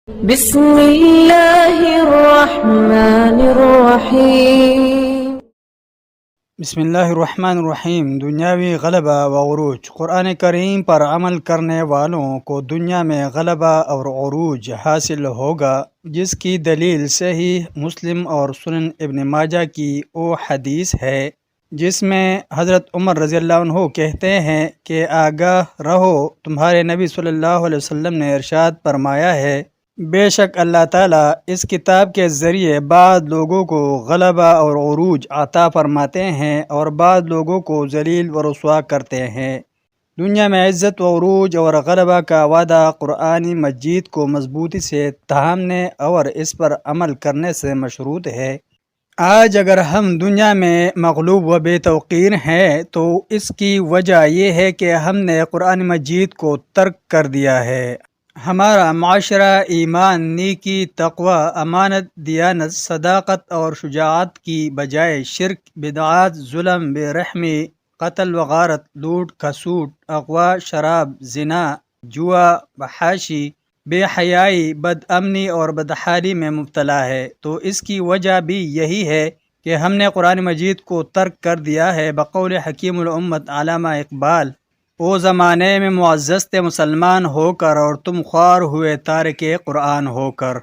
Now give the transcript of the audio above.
بسم اللہ الرحمن الرحیم۔ بسم اللہ الرحمن الرحیم۔ دنیاوی غلبہ و عروج۔ قرآن کریم پر عمل کرنے والوں کو دنیا میں غلبہ اور عروج حاصل ہوگا، جس کی دلیل صحیح مسلم اور سنن ابن ماجہ کی وہ حدیث ہے جس میں حضرت عمر رضی اللہ عنہ کہتے ہیں کہ آگاہ رہو، تمہارے نبی صلی اللہ علیہ وسلم نے ارشاد فرمایا ہے، بے شک اللہ تعالیٰ اس کتاب کے ذریعے بعض لوگوں کو غلبہ اور عروج عطا فرماتے ہیں اور بعض لوگوں کو ذلیل و رسوا کرتے ہیں۔ دنیا میں عزت و عروج اور غلبہ کا وعدہ قرآن مجید کو مضبوطی سے تھامنے اور اس پر عمل کرنے سے مشروط ہے۔ آج اگر ہم دنیا میں مغلوب و بے توقیر ہیں تو اس کی وجہ یہ ہے کہ ہم نے قرآن مجید کو ترک کر دیا ہے۔ ہمارا معاشرہ ایمان، نیکی، تقوی، امانت، دیانت، صداقت اور شجاعت کی بجائے شرک، بدعات، ظلم، بے رحمی، قتل و غارت، لوٹ کھسوٹ، اغوا، شراب، زنا، جوا، فحاشی، بے حیائی، بد امنی اور بدحالی میں مبتلا ہے۔ تو اس کی وجہ بھی یہی ہے کہ ہم نے قرآن مجید کو ترک کر دیا ہے۔ بقول حکیم الامت علامہ اقبال، وہ زمانے میں معزز تھے مسلمان ہو کر اور تم خوار ہوئے تارک قرآن ہو کر۔